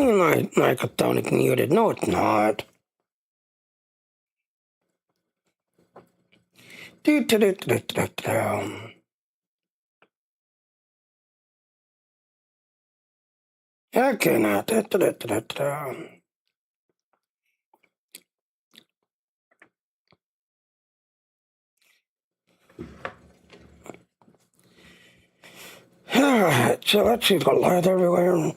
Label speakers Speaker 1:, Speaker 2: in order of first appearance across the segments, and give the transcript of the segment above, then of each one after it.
Speaker 1: only microphonic muted. No, it's not. Okay, now. Alright, so let's see, got light everywhere.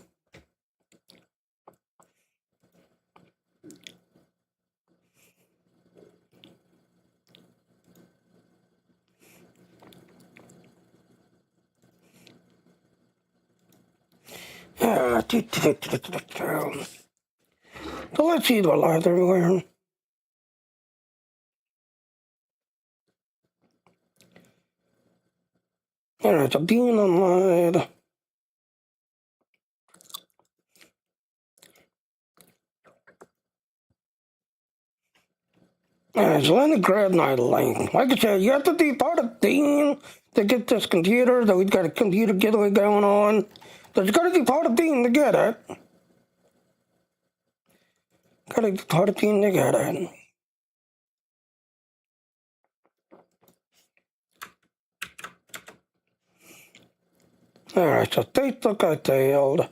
Speaker 1: So let's see, got light everywhere. Alright, so being online. Alright, so let me grab my link. Like I said, you have to be part of the team to get this computer, that we've got a computer giveaway going on. So you gotta be part of the team to get it. Gotta be part of the team to get it. Alright, so Facebook I failed.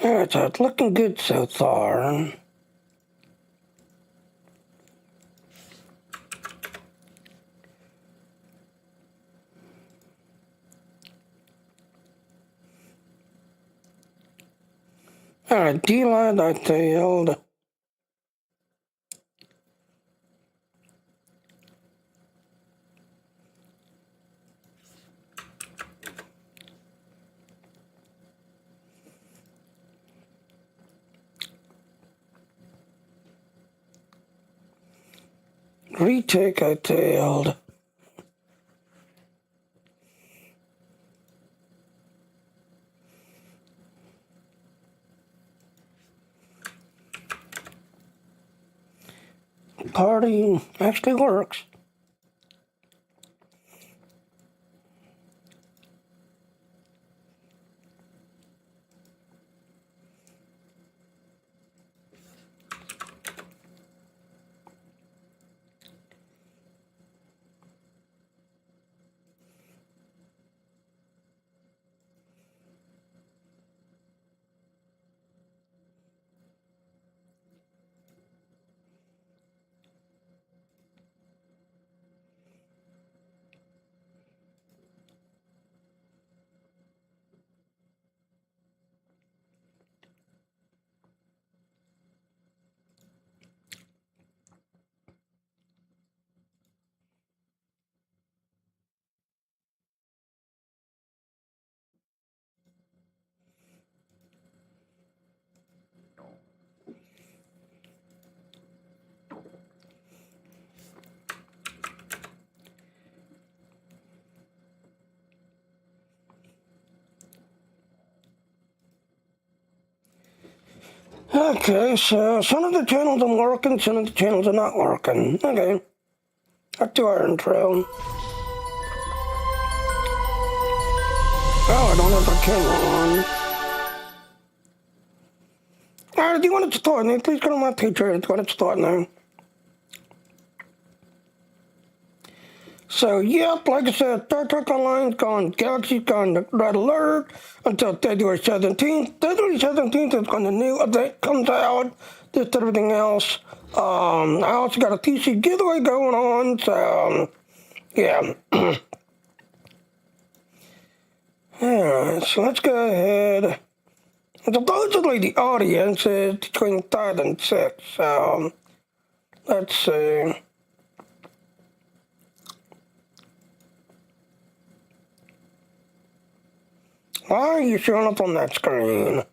Speaker 1: Alright, so it's looking good so far. Alright, D-line I failed. Retake I failed. Party actually works. Okay, so some of the channels are working, some of the channels are not working. Okay, back to our intro. Oh, I don't have the camera on. Alright, do you want to start now? Please go to my Patreon. It's going to start now. So, yep, like I said, Star Trek Online's gone, Galaxy's gone red alert until February 17th. February 17th is when the new update comes out, just everything else. I also got a PC giveaway going on, so, yeah. Alright, so let's go ahead. Supposedly the audience is between 5 and 6, so let's see. Why are you showing up on that screen?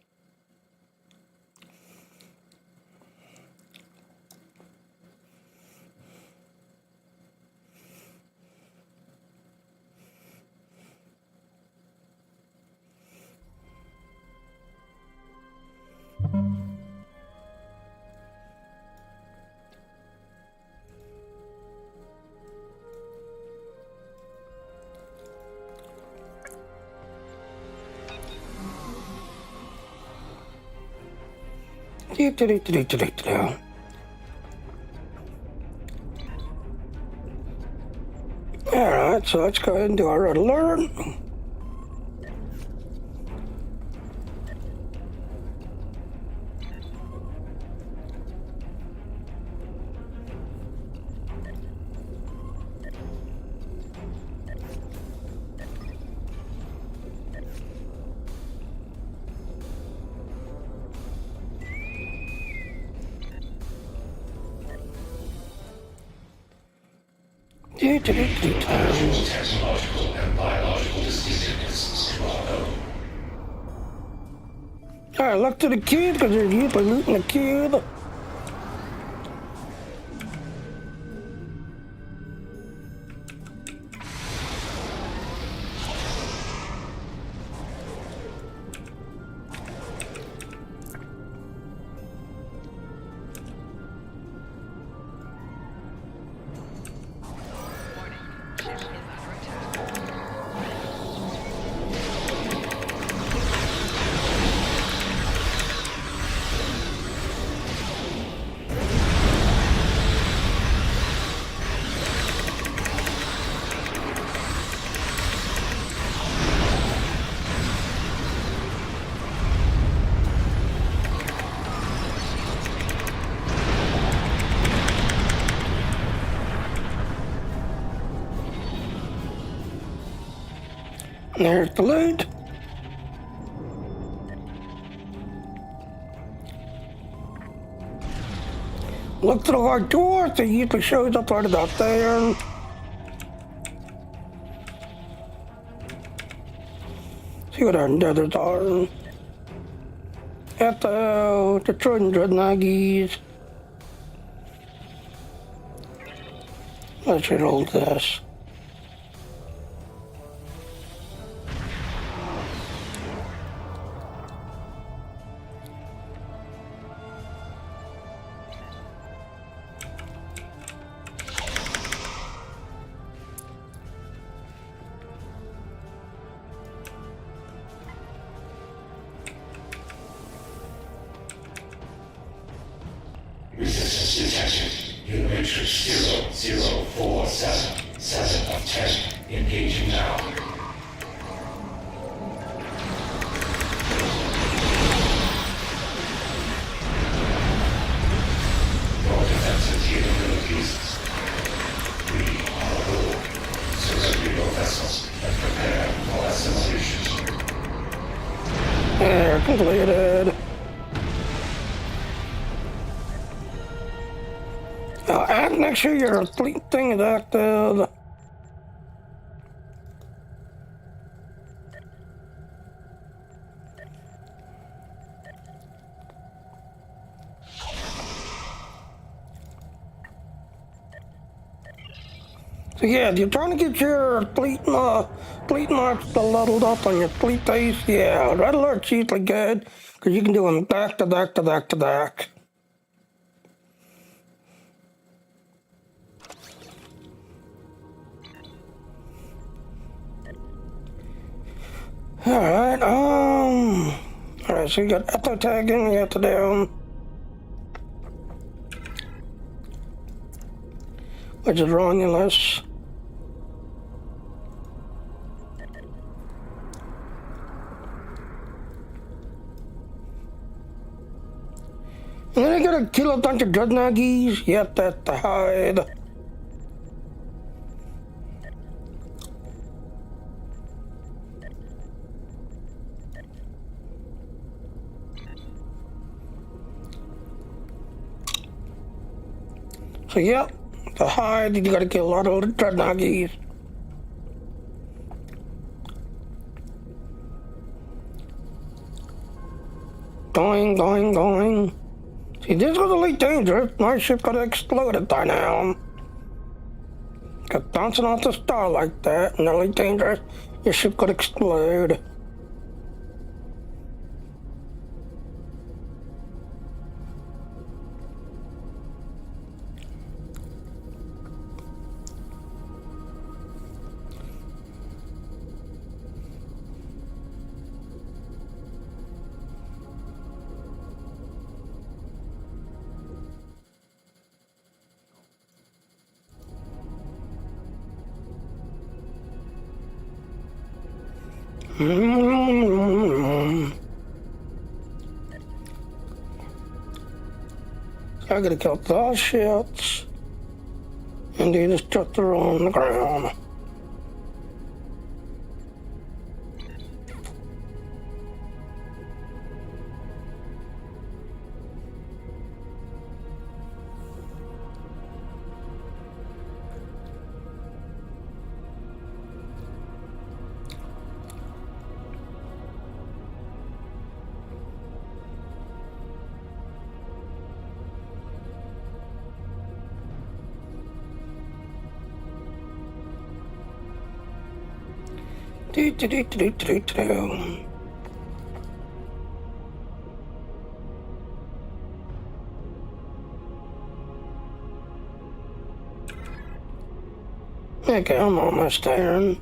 Speaker 1: Alright, so let's go ahead and do our red alert.
Speaker 2: Technological and biological distinctiveness to our own.
Speaker 1: Alright, look to the kid because they're usually looting the kid. There's the loot. Look to the large door, so it usually shows up right about there. See what our others are. STO, Detroit and Dreadnoughties. Let's roll this.
Speaker 2: Resistance detected. New matrix 0047. 7 of 10. Engaging now. Your defensive capabilities. We are aboard. Surrender your vessels and prepare for assimilation.
Speaker 1: There, completed. Make sure your fleet thing is active. So yeah, if you're trying to get your fleet marks leveled up on your fleet base, yeah, red alert's usually good, because you can do them back to back to back to back. Alright, alright, so you got auto tagging you have to do, which is Romulus. And then you gotta kill a bunch of Dreadnoughties, you have to hide. So yep, to hide, you gotta kill a lot of dreadnoughties. Going. See, this was really dangerous. My ship could have exploded by now. Cause bouncing off the star like that, really dangerous. Your ship could explode. I gotta kill those shits. And the destructor on the ground. Okay, I'm almost there.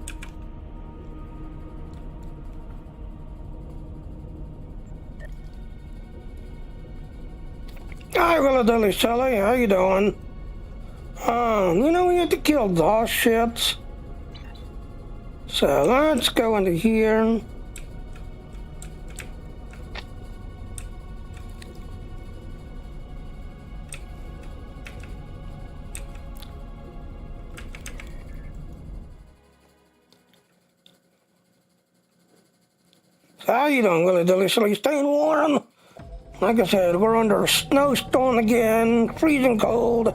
Speaker 1: Hi, Willow Shelly, how you doing? We have to kill those shits. So let's go into here. So how you doing, Willie Dilly? Staying warm? Like I said, we're under a snowstorm again, freezing cold.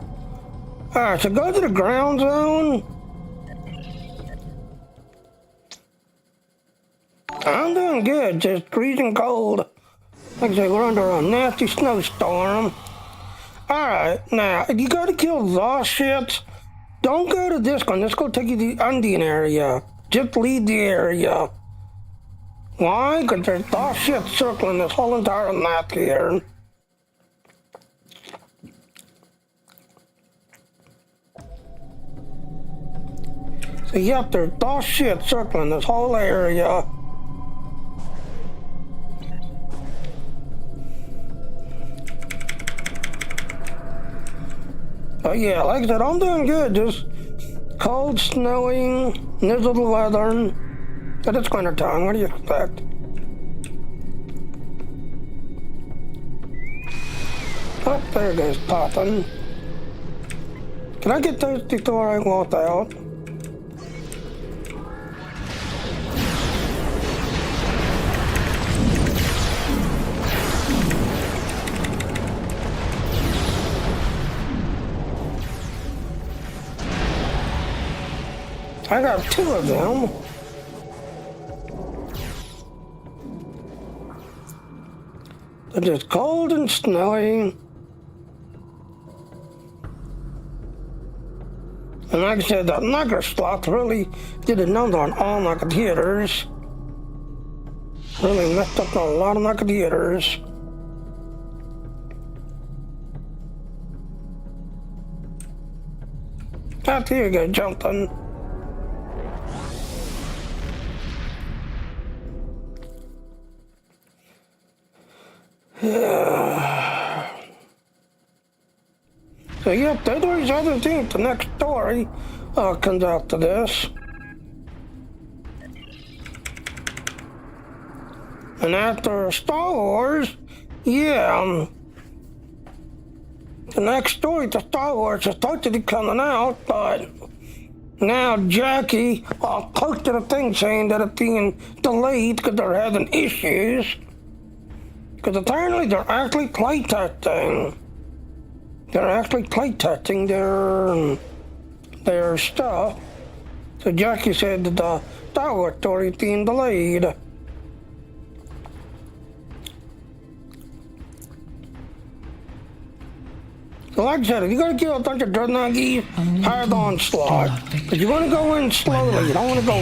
Speaker 1: Alright, so go to the ground zone. I'm doing good, just freezing cold. Like I said, we're under a nasty snowstorm. Alright, now, if you gotta kill those shits, don't go to this one. Let's go take you to the Indian area. Just leave the area. Why? Because there's those shits circling this whole entire map here. So yep, there's those shits circling this whole area. But yeah, like I said, I'm doing good. Just cold, snowing, miserable weather. But it's winter time. What do you expect? Oh, there it goes, popping. Can I get those before I walk out? I got two of them. It's just cold and snowy. And like I said, that knocker slot really did a number on all my computers. Really messed up a lot of my computers. After you go jumping. So yep, February 17th, the next story comes out to this. And after Star Wars, yeah, the next story to Star Wars is supposed to be coming out, but now Jackie posted a thing saying that it's being delayed because they're having issues. Because apparently they're actually playtesting. They're actually play testing their stuff. So Jackie said that the tower story being delayed. So like I said, if you're gonna kill a bunch of dreadnoughts, hard onslaught. But you wanna go in slowly, you don't wanna go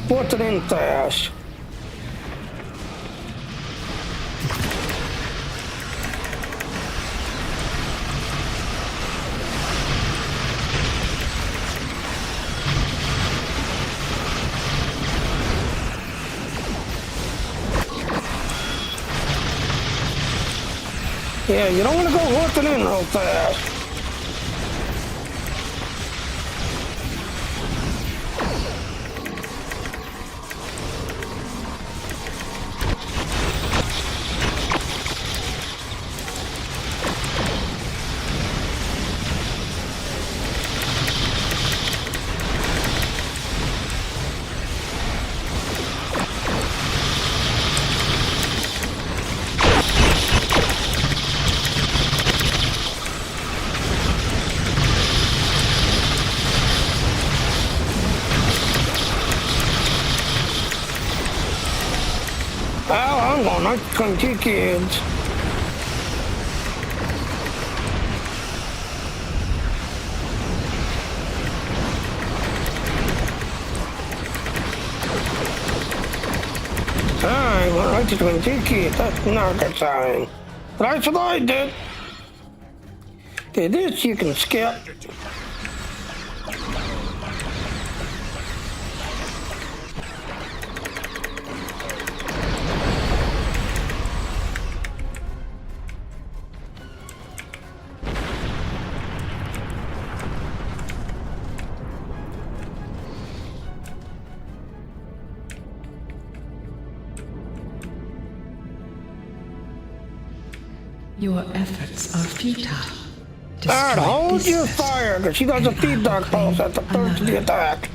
Speaker 1: worth it in fast. Yeah, you don't want to go working in real fast. Well, I'm gonna come to kids. I went right to 22 kids. That's not a good sign. But that's what I did. Okay, this you can skip.
Speaker 3: Your efforts are futile.
Speaker 1: Alright, hold
Speaker 3: this
Speaker 1: your
Speaker 3: system,
Speaker 1: fire, because she does a
Speaker 3: and I
Speaker 1: feedback
Speaker 3: will
Speaker 1: pulse
Speaker 3: claim
Speaker 1: at the first of the
Speaker 3: another.
Speaker 1: attack.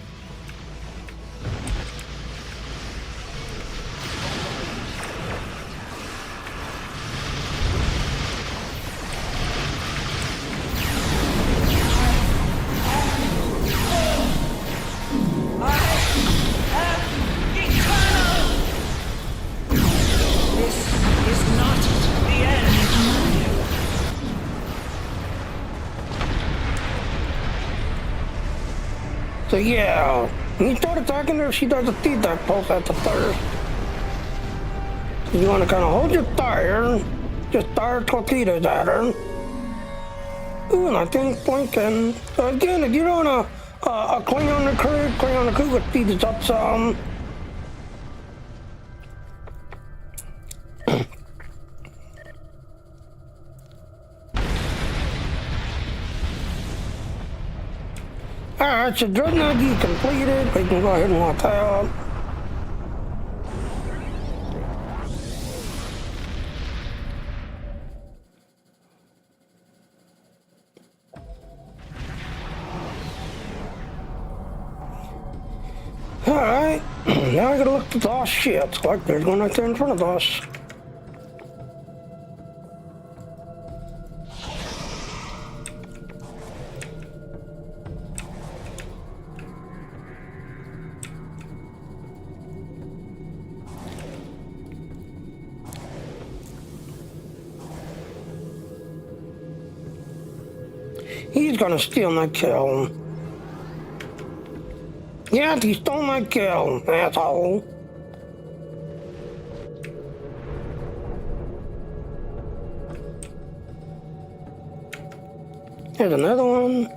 Speaker 1: So yeah, when you start attacking her, she does a feedback pulse at the first. So you want to kind of hold your fire, just fire torpedoes at her. Ooh, and I think blinking. So again, if you're on a Klingon recruit would speed us up some. Alright, so Dreadnought D completed. We can go ahead and walk out. Alright, now I gotta look at the lost ships. Like there's one right there in front of us. He's gonna steal my kill. Yeah, he stole my kill, asshole. Here's another one.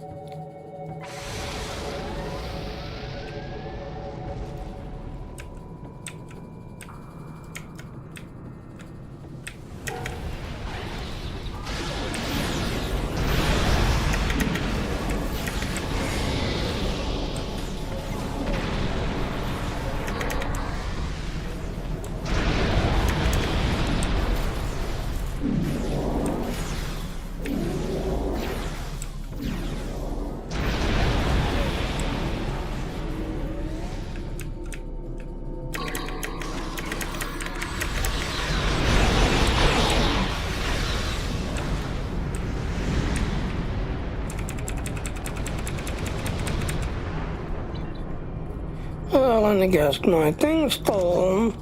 Speaker 1: Well, let me guess. My thing stolen.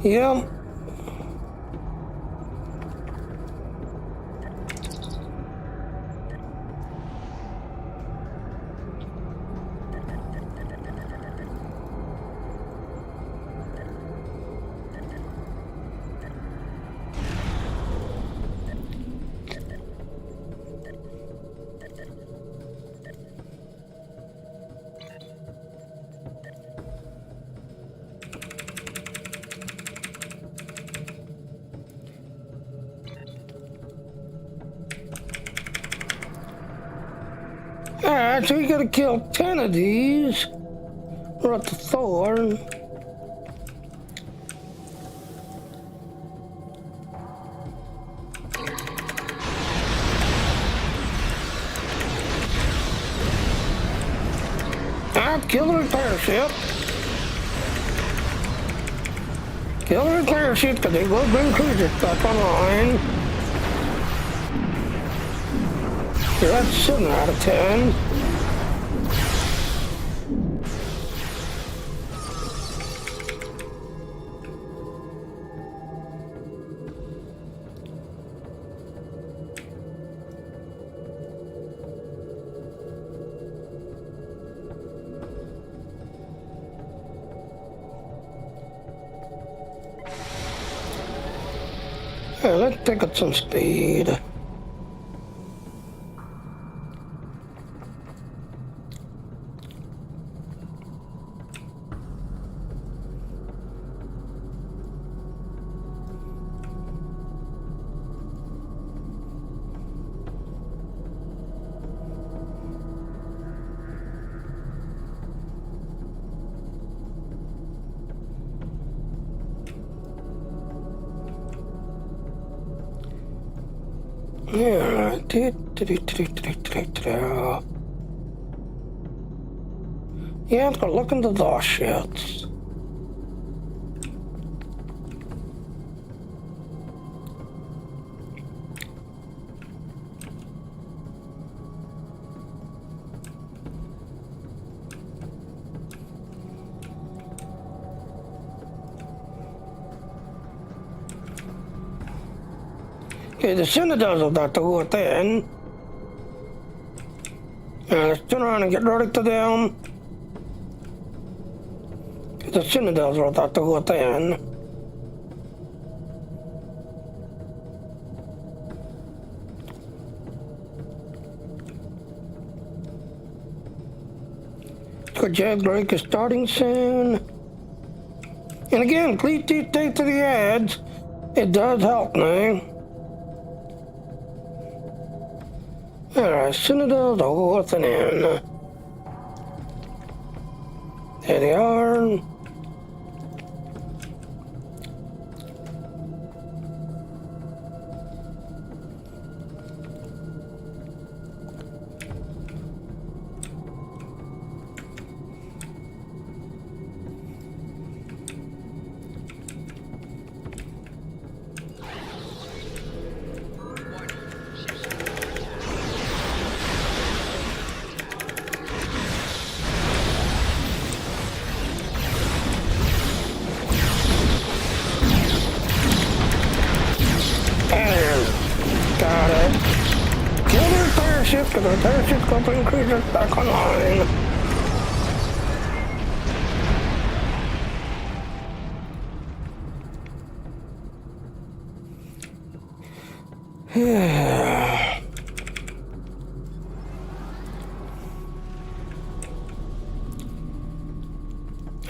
Speaker 1: Yep. Alright, so we gotta kill 10 of these. We're at the thorn. Alright, kill the repair ship. Kill the repair ship, because they will bring cruisers back online. So that's 7 out of 10. Hey, let's pick up some speed. Yeah, yeah, I'm gonna look into those shits. Okay, the Citadels are about to go in. Let's turn around and get ready to them. The Citadels are about to go in. Good jailbreak is starting soon. And again, please take to the ads. It does help me. Alright, Citadel, the North and in. There they are. Got it. Kill the repair ship, because the repair ship's going to bring cruisers back online.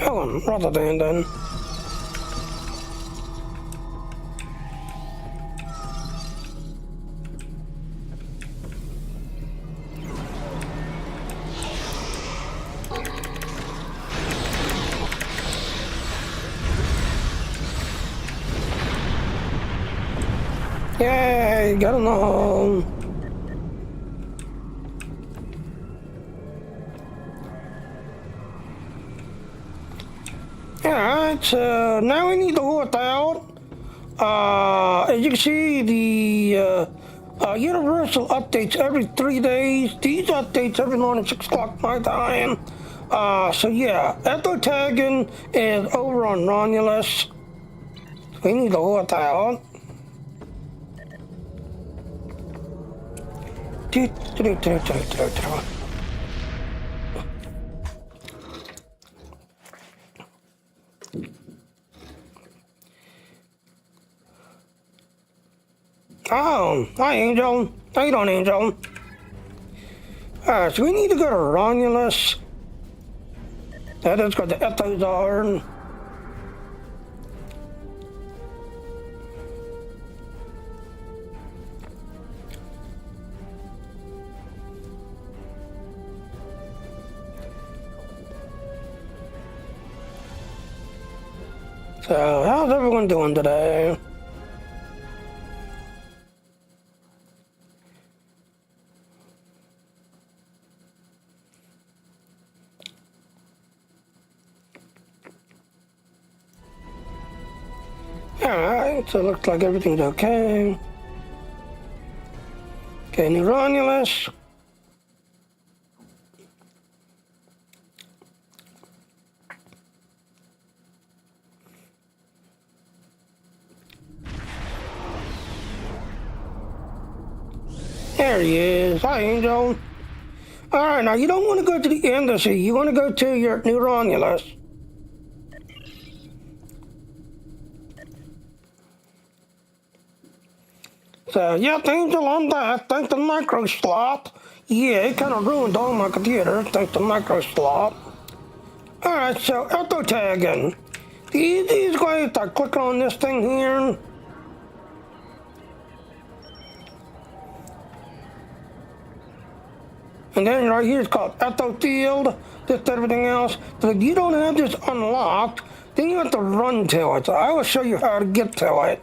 Speaker 1: Oh, Rotterdam then. Yay, got him home. Alright, so now we need to work out. As you can see, the Universal updates every 3 days. These updates every morning, 6 o'clock my time. So yeah, echo tagging is over on Romulus. We need to work out. Oh, hi Angel. How you doing, Angel? Alright, so we need to go to Romulus. That is what the ethos are. So, how's everyone doing today? Alright, so it looks like everything's okay. Okay, new Romulus. There he is. Hi, Angel. Alright, now you don't want to go to the embassy. You want to go to your new Romulus. So, yep, Angel, I'm back. Thanks to micro slot. Yeah, it kind of ruined all my computer. Thanks to micro slot. Alright, so auto tagging. The easiest way is to click on this thing here. And then right here it's called auto field. Just everything else. So if you don't have this unlocked, then you have to run to it. So I will show you how to get to it.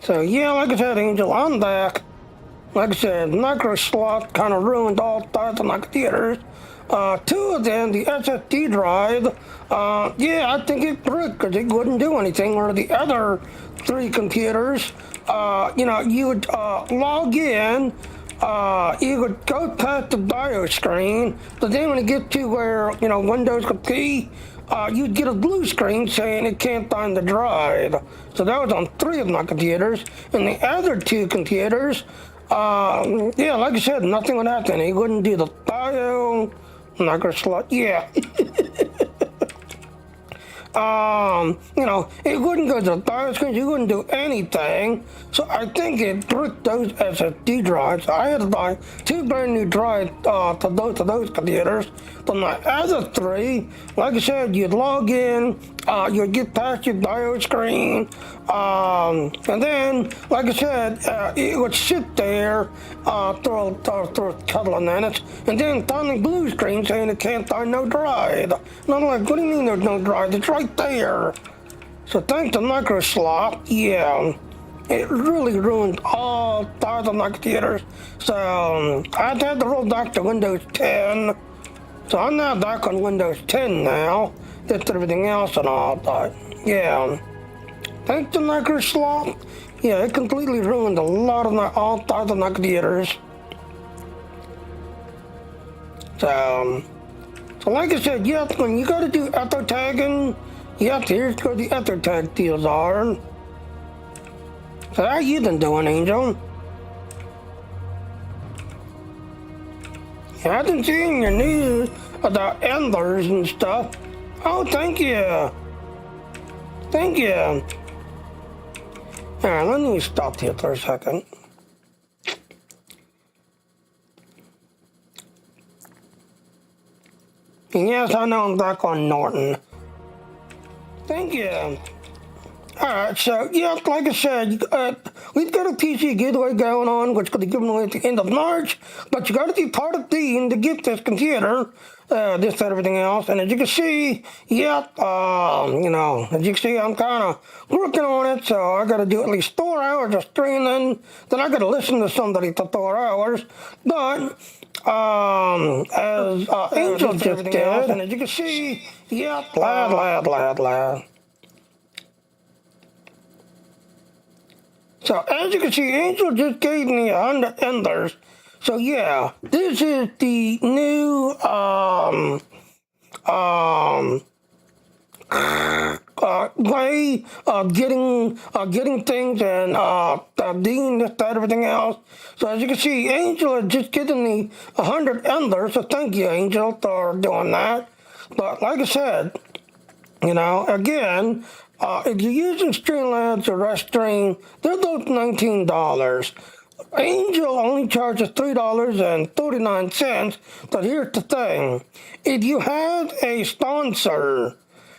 Speaker 1: So yeah, like I said, Angel, I'm back. Like I said, micro slot kind of ruined all types of my computers. Two of them, the SSD drive, yeah, I think it broke because it wouldn't do anything. Or the other three computers, you would log in, you would go past the bio screen, but then when it gets to where, Windows could key, you'd get a blue screen saying it can't find the drive. So that was on three of my computers. And the other two computers, yeah, like I said, nothing would happen. He wouldn't do the bio, microslot, yeah. It wouldn't go to the bio screen, you wouldn't do anything. So I think it bricked those SSD drives. I had to buy two brand new drives to those computers. But my other three, like I said, you'd log in, you'd get past your bio screen, and then, like I said, it would sit there through a couple of minutes, and then finally blue screen saying it can't find no drive. And I'm like, what do you mean there's no drive? It's right there. So thanks to Microsoft, yeah, it really ruined all parts of my computers. So I had to roll back to Windows 10. So I'm now back on Windows 10 now. Just everything else and all, but yeah. Thanks to Microsoft, yeah, it completely ruined a lot of all parts of my computers. So like I said, yep, when you gotta do auto tagging, yep, here's where the auto tag deals are. So how you been doing, Angel? Yeah, I've been seeing your news about enders and stuff. Oh, thank you. Thank you. Alright, let me stop here for a second. And yes, I know I'm back on Norton. Thank you. Alright, so, yeah, like I said, we've got a PC giveaway going on, which could be given away at the end of March, but you got to be part of the team to get this computer, this and everything else. And as you can see, yeah, as you can see, I'm kind of working on it, so I got to do at least 4 hours of streaming, then I got to listen to somebody for 4 hours, but, as Angel just did, and as you can see, yeah, blah. So as you can see, Angel just gave me 100 enders. So yeah, this is the new way of getting things and doing this, that, everything else. So as you can see, Angel is just getting me 100 enders. So thank you, Angel, for doing that. But like I said, you know, again, if you're using Streamlabs or Restream, they're both $19. Angel only charges $3.39, but here's the thing. If you have a sponsor,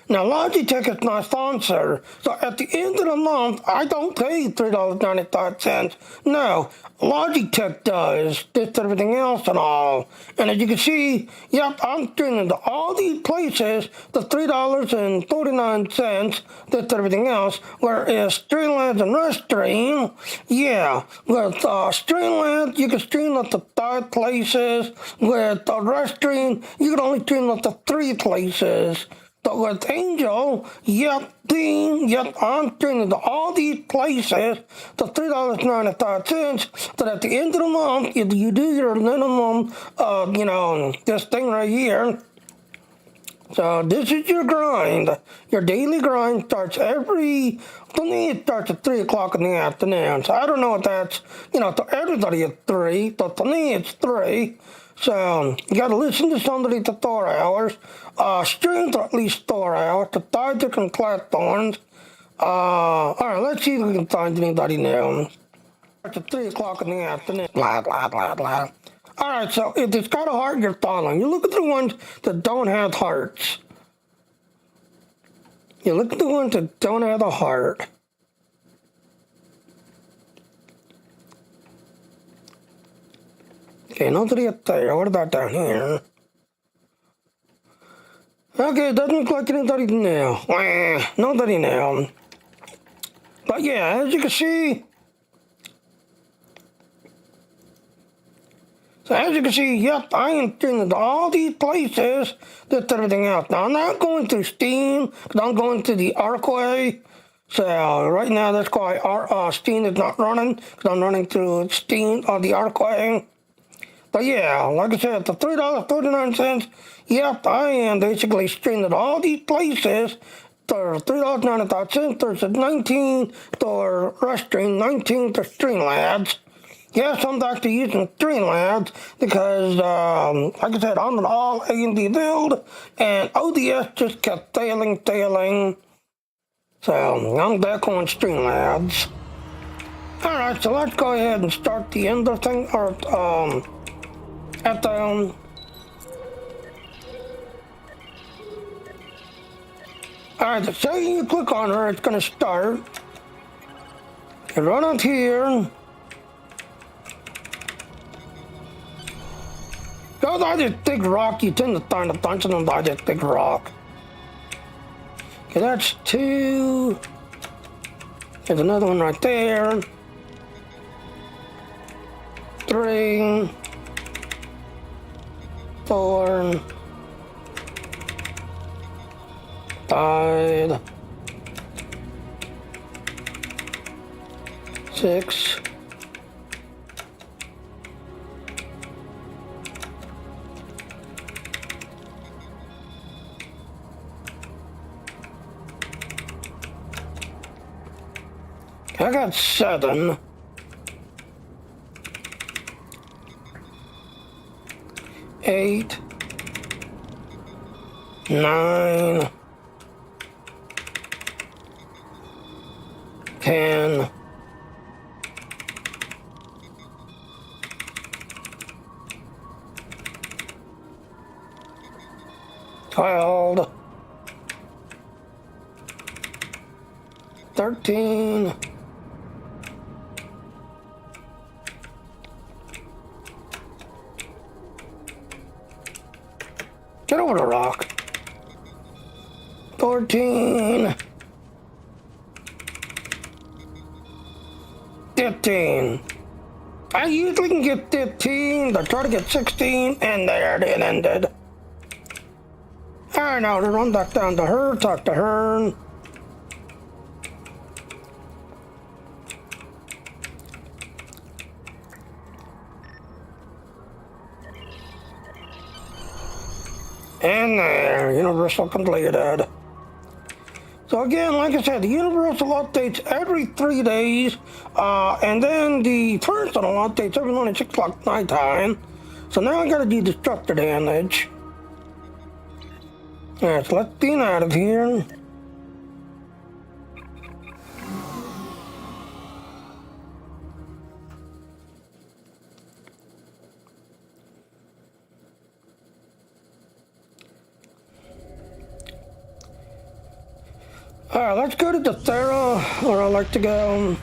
Speaker 1: now Logitech is my sponsor, so at the end of the month, I don't pay $3.95. No, Logitech does, just everything else and all. And as you can see, yep, I'm streaming to all these places, the $3.49, just everything else, whereas Streamlabs and Restream, yeah, with Streamlabs, you can stream up to 5 places. With Restream, you can only stream up to 3 places. But with Angel, yep, I'm streaming to all these places to $3.95. But at the end of the month, if you do your minimum, you know, this thing right here. So this is your grind. Your daily grind starts for me, it starts at 3 o'clock in the afternoon. So I don't know if that's, you know, to everybody at 3, but for me it's 3. So you got to listen to somebody for 4 hours, stream for at least 4 hours to 5 different platforms. All right, let's see if we can find anybody new. It's at 3 o'clock in the afternoon. Blah, blah, blah, blah. All right, so if it's got a heart, you're following. You look at the ones that don't have hearts. You look at the ones that don't have a heart. Okay, nobody up there. What about down here? Okay, it doesn't look like anybody new. Nobody new. But yeah, as you can see, yep, I am streaming to all these places, just everything else. Now, I'm not going through Steam, because I'm going to the Arcway. So right now, that's why Steam is not running, because I'm running through Steam or the Arcway. But yeah, like I said, the $3.49, yep, I am basically streaming to all these places for $3.95. There's a 19 for Restream, 19 for Streamlabs. Yes, I'm back to using Streamlabs because, like I said, I'm an all A&D build, and ODS just kept failing. So I'm back on Streamlabs. All right, so let's go ahead and start the end of thing, or at the all right, the second you click on her, it's gonna start. You run out here. Go by this big rock, you tend to find a bunch of them by this big rock. Okay, that's 2. There's another one right there. 3. 4. 5. 6. I got 7. 8. 9. 10. 12. 13. 14. 15. I usually can get 15, but try to get 16, and there it ended. Alright, now to run back down to her, talk to her. And there, universal completed. So again, like I said, the universal updates every 3 days, and then the personal updates every morning at 6 o'clock nighttime. So now I gotta do destructor damage. Alright, so let's Dean out of here. Alright, let's go to the Thera, where I like to go.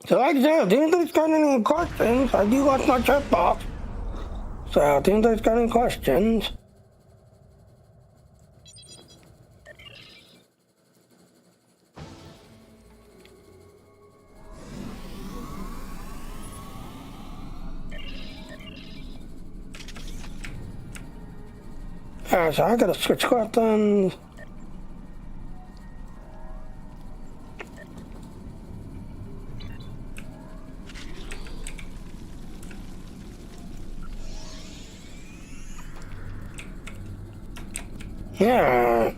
Speaker 1: So like I said, if anybody's got any questions, I do watch my chat box. So if anybody's got any questions. Alright, so I gotta switch weapons. Yeah.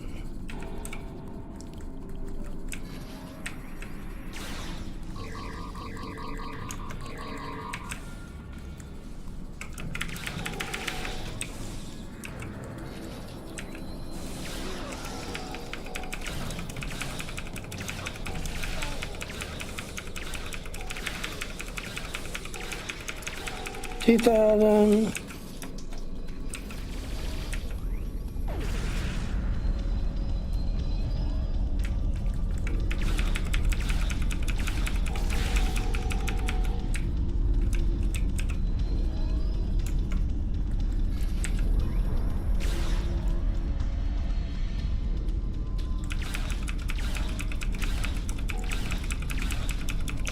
Speaker 1: $2,000.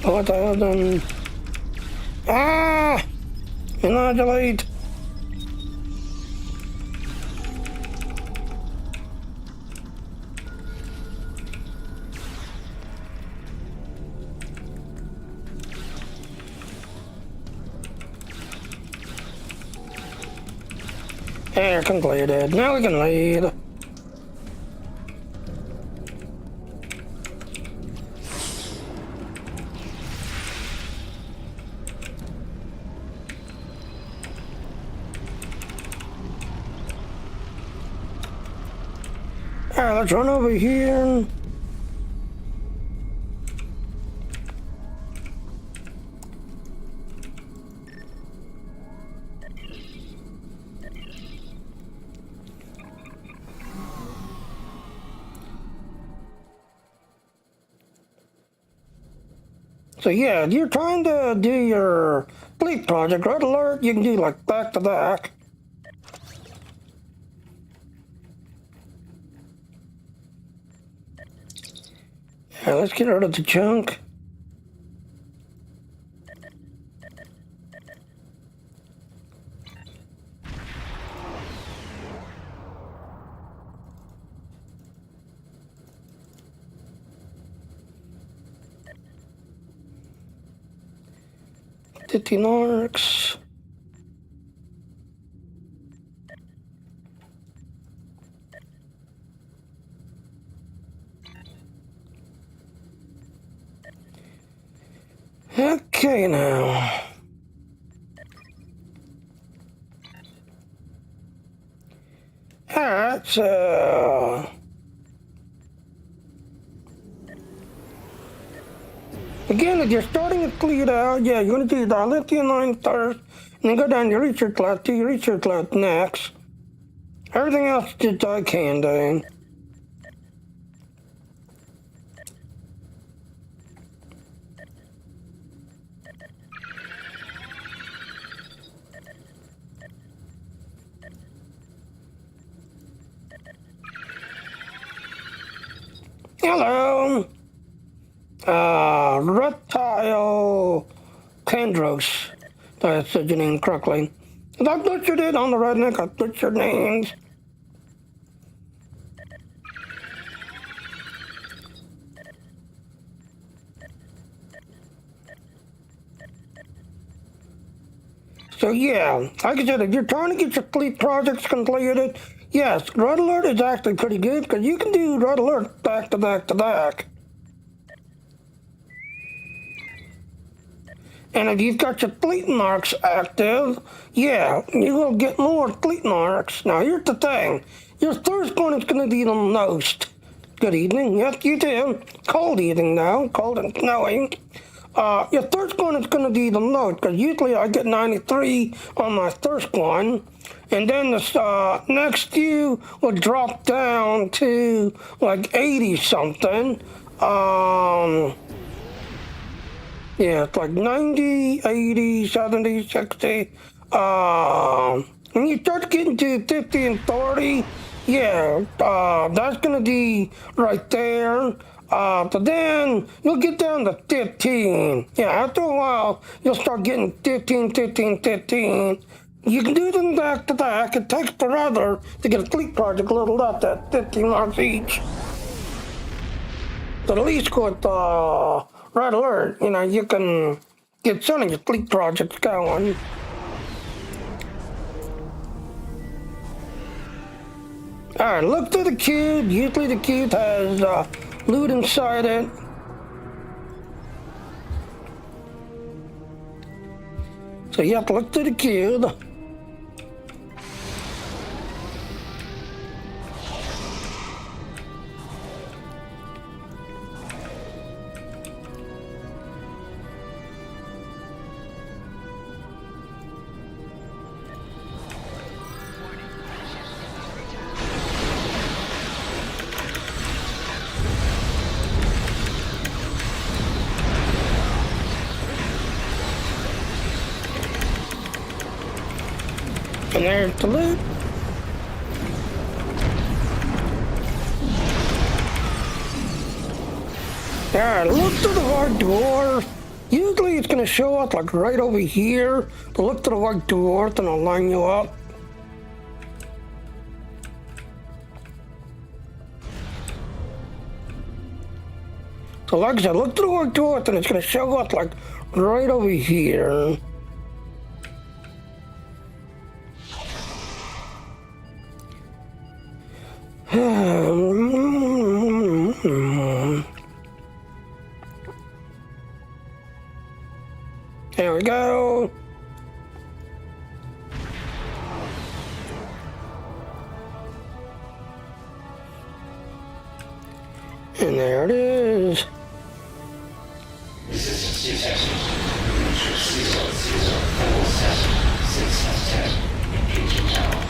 Speaker 1: $4,000. Ah! Inodulate. There, completed. Now we can leave. Alright, let's run over here. So yeah, if you're trying to do your Bleak project, Red Alert, you can do like back to back. Yeah, let's get rid of the junk. Narcs. Okay now. Alright, so again, if you're starting to clear out, yeah, you're going to do the lithium ion first, and then go down to research lab, do your research lab next. Everything else just I can do. Hello. Reptile Kendros. That's your name correctly. If I butchered it on the redneck, I butchered names. So yeah, like I said, if you're trying to get your fleet projects completed, yes, Red Alert is actually pretty good because you can do Red Alert back to back to back. And if you've got your fleet marks active, yeah, you will get more fleet marks. Now here's the thing, your first one is going to be the most. Good evening, yes you do. Cold evening now, cold and snowing. Your first one is going to be the most, because usually I get 93 on my first one, and then the next few will drop down to like 80 something. Yeah, it's like 90, 80, 70, 60. When you start getting to 50 and 30, yeah, that's going to be right there. But then you'll get down to 15. Yeah, after a while, you'll start getting 15, 15, 15. You can do them back to back. It takes forever to get a fleet project leveled up at 15 marks each. But at least with Red Alert, you know, you can get some of your fleet projects going. Alright, look through the cube. Usually the cube has loot inside it. So you have to look through the cube. And there's the loot. Alright, look to the white dwarf. Usually it's going to show up like right over here. But look to the white dwarf and I'll line you up. So like I said, look to the white dwarf and it's going to show up like right over here. There we go. And there it is.
Speaker 2: Resistance detected. Neutral CSO 47610. Engaging tower.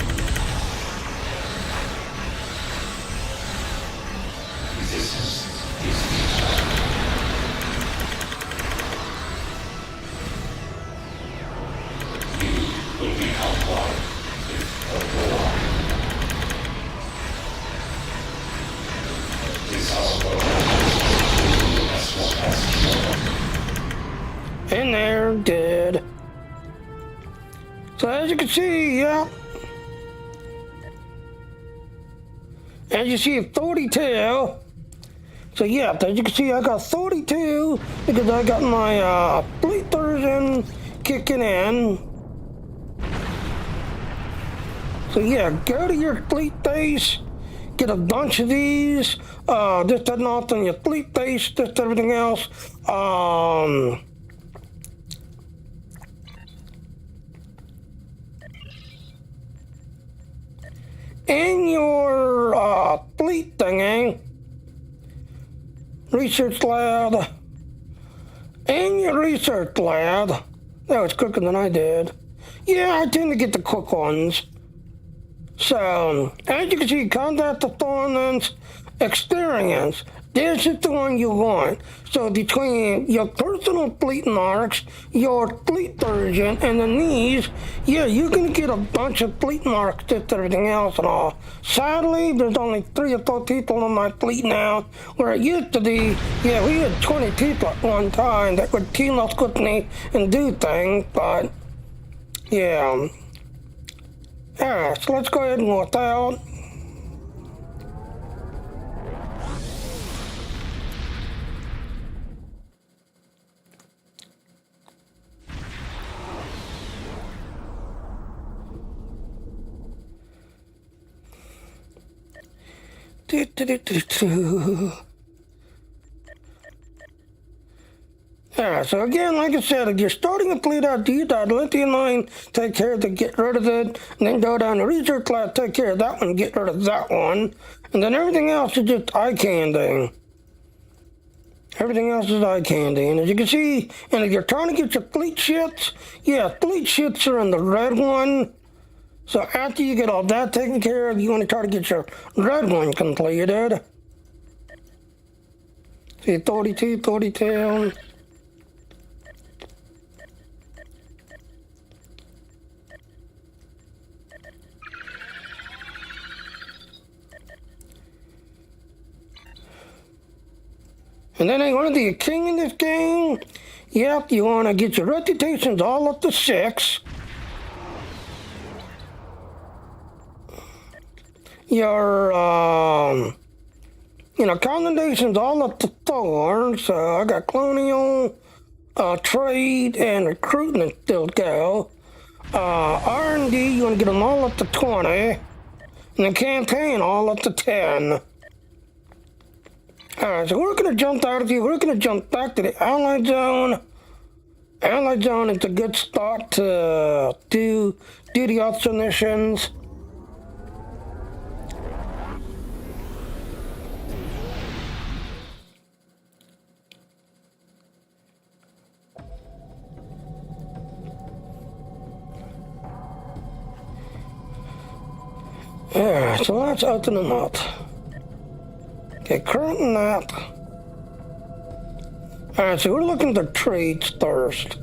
Speaker 2: Resistance is futile. You will become one with a war. This hospital has one passenger.
Speaker 1: And they're dead. So as you can see, yeah. As you see, 32. So yeah, as you can see, I got 32 because I got my fleet version kicking in. So yeah, go to your fleet base, get a bunch of these, just heading off on your fleet base, just everything else. In your fleet thingy, research lab, in your research lab, that was quicker than I did. Yeah, I tend to get the quick ones. So, as you can see, combat performance, experience, this is the one you want. So between your personal fleet marks, your fleet version, and then these, yeah, you can get a bunch of fleet marks, just everything else and all. Sadly, there's only 3 or 4 people in my fleet now, where it used to be, yeah, we had 20 people at one time that would team up with me and do things, but, yeah. Alright, so let's go ahead and work out. Yeah, so again, like I said, if you're starting a fleet out, you got lithium line, take care to get rid of it, and then go down to research lab, take care of that one, get rid of that one, and then everything else is just eye candy. Everything else is eye candy, and as you can see, and if you're trying to get your fleet shits, yeah, fleet shits are in the red one. So after you get all that taken care of, you want to try to get your red one completed. See, 32, 42. And then you want to be a king in this game. Yep, you want to get your reputations all up to 6. Your, commendations all up to 4. So I got colonial, trade, and recruitment still go. R&D, you want to get them all up to 20. And the campaign all up to 10. Alright, so we're going to jump out of here. We're going to jump back to the Allied Zone. Allied Zone is a good start to do the officer missions. Alright, so let's open them up. Okay, current map. Alright, so we're looking at the trades first.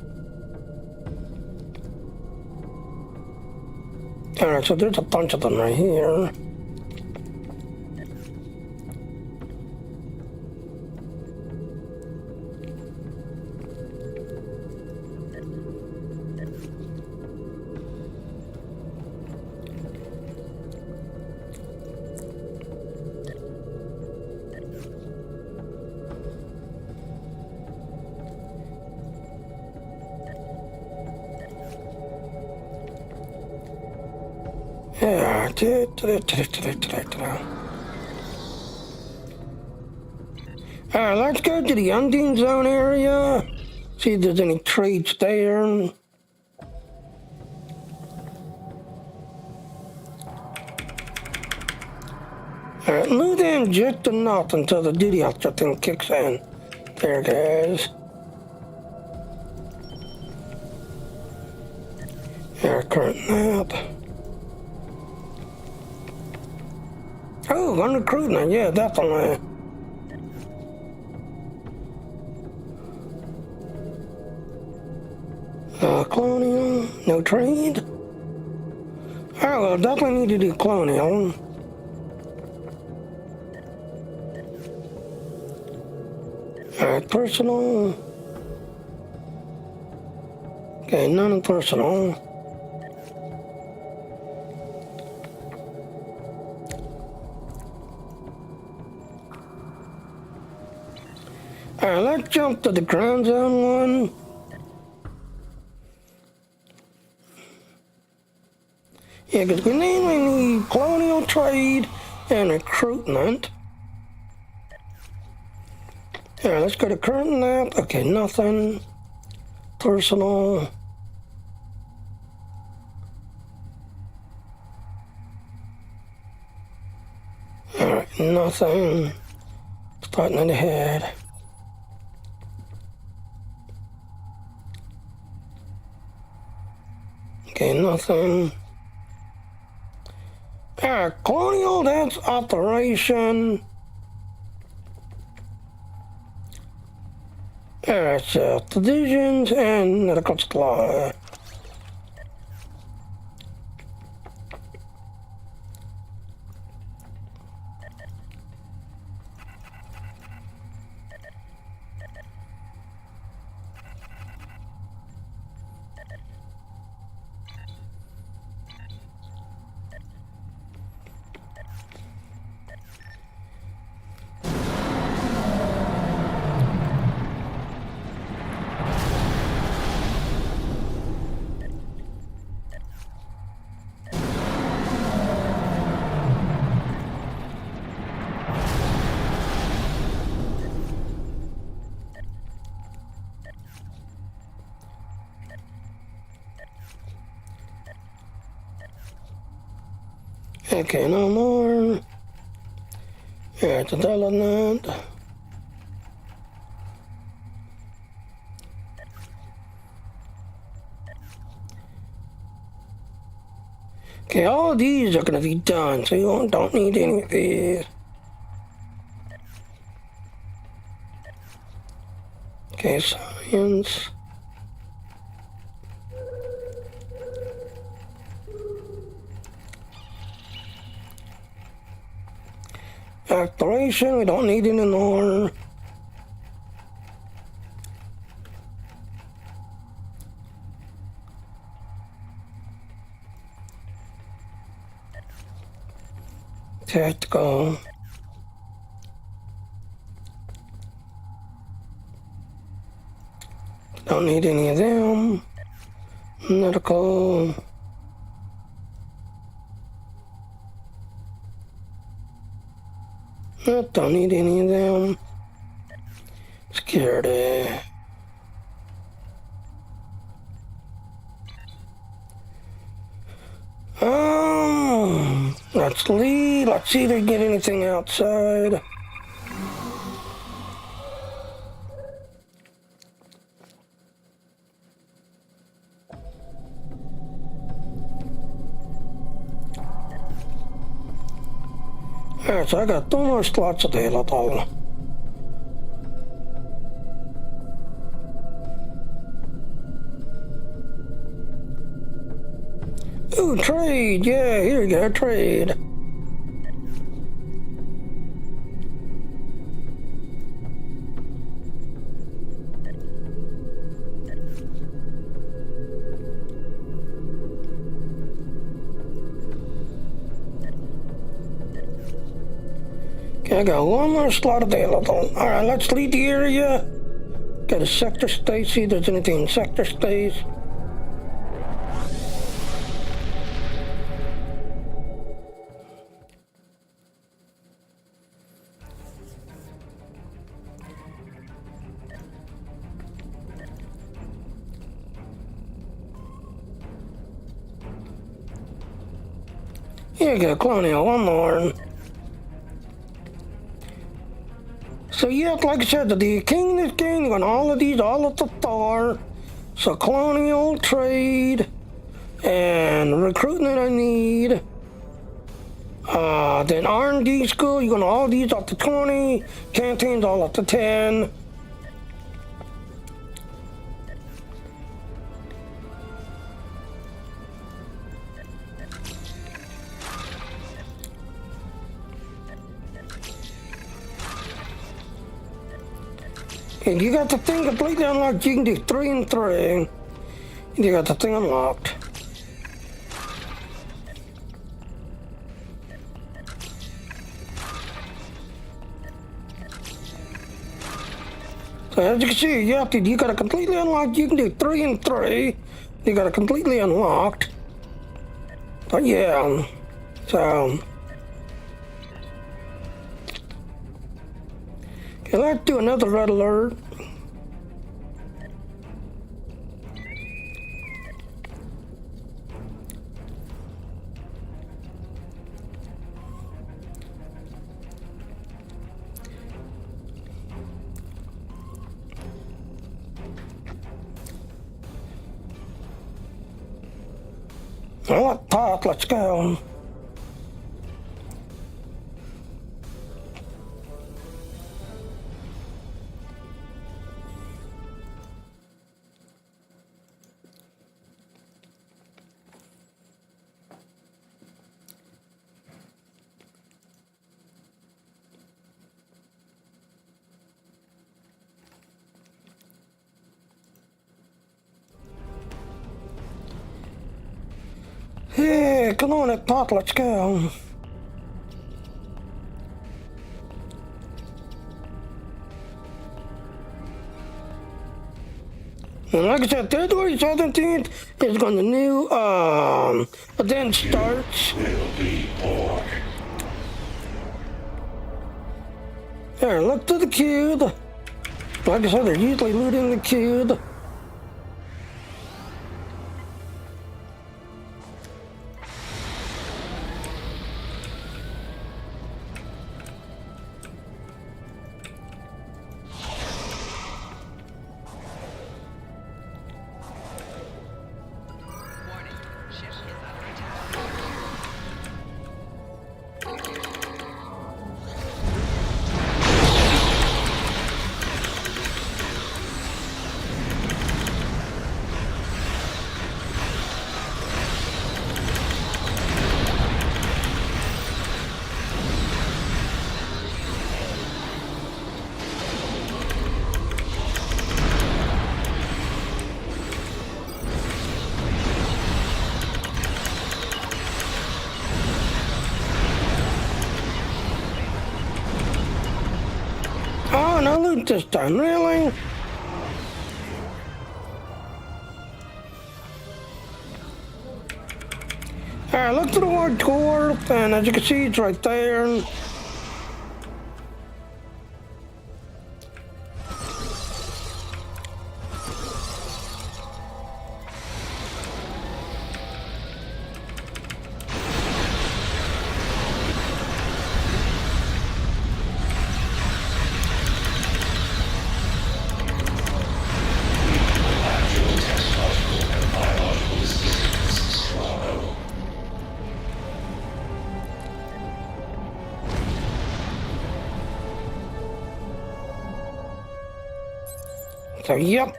Speaker 1: Alright, so there's a bunch of them right here. Yeah, Alright, let's go to the Undine Zone area. See if there's any trades there. Alright, move in just enough until the duty officer thing kicks in. There it is. Our current map. Oh, on recruitment, yeah, definitely. Colonial, no trade. Oh, well, definitely need to do colonial. Alright, personal. Okay, none of personal. Alright, let's jump to the ground zone one. Yeah, because we mainly need colonial trade and recruitment. Alright, let's go to current map. Okay, nothing. Personal. Alright, nothing. Starting in the head. Okay, nothing. Alright, colonial, that's operation. Alright, so divisions and medical supply. Okay, no more. Yeah, it's a development. Okay, all these are going to be done, so you don't need any of these. Okay, science. Exploration, we don't need any more. Tactical. Don't need any of them. Medical. Don't need any of them. Security. Let's leave. Let's see if we can get anything outside. Alright, so I got 2 more slots available. Ooh, trade! Yeah, here you go, trade. Okay, I got 1 more slot available. Alright, let's leave the area. Got a sector space, see if there's anything in sector space. Here you go, Colonial, 1 more. So yeah, like I said, the king is king, you got all of these, all at the star. So colonial, trade, and recruitment I need. Then R&D school, you got all these up to 20, canteens all up to 10. And you got the thing completely unlocked. You can do 3 and 3. You got the thing unlocked. So as you can see, you got it completely unlocked. You can do 3 and 3. You got it completely unlocked. But yeah, so. Okay, let's do another red alert. Well, let's go. Yeah, come on, let's go. And like I said, February 17th is when the new event starts. There, look to the cube. Like I said, they're usually looting the cube. this done, really? Alright, look to the word tour, and as you can see, it's right there. So, yep.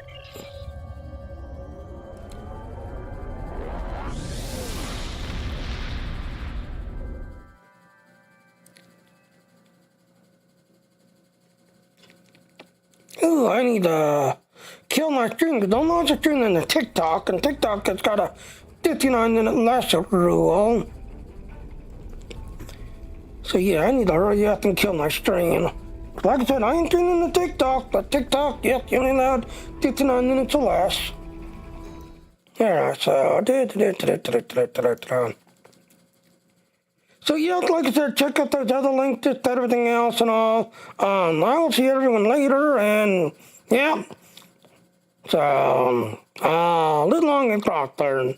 Speaker 1: Ooh, I need to kill my stream because I'm also streaming the TikTok, and TikTok has got a 59-minute lesser rule. So yeah, I need to hurry up and kill my stream. Like I said, I ain't streaming the TikTok, but TikTok, yep, you only allowed 59 minutes or less. Yeah, so... So yeah, like I said, check out those other links, just everything else and all. I will see everyone later, and yeah. So, a little long and clock there.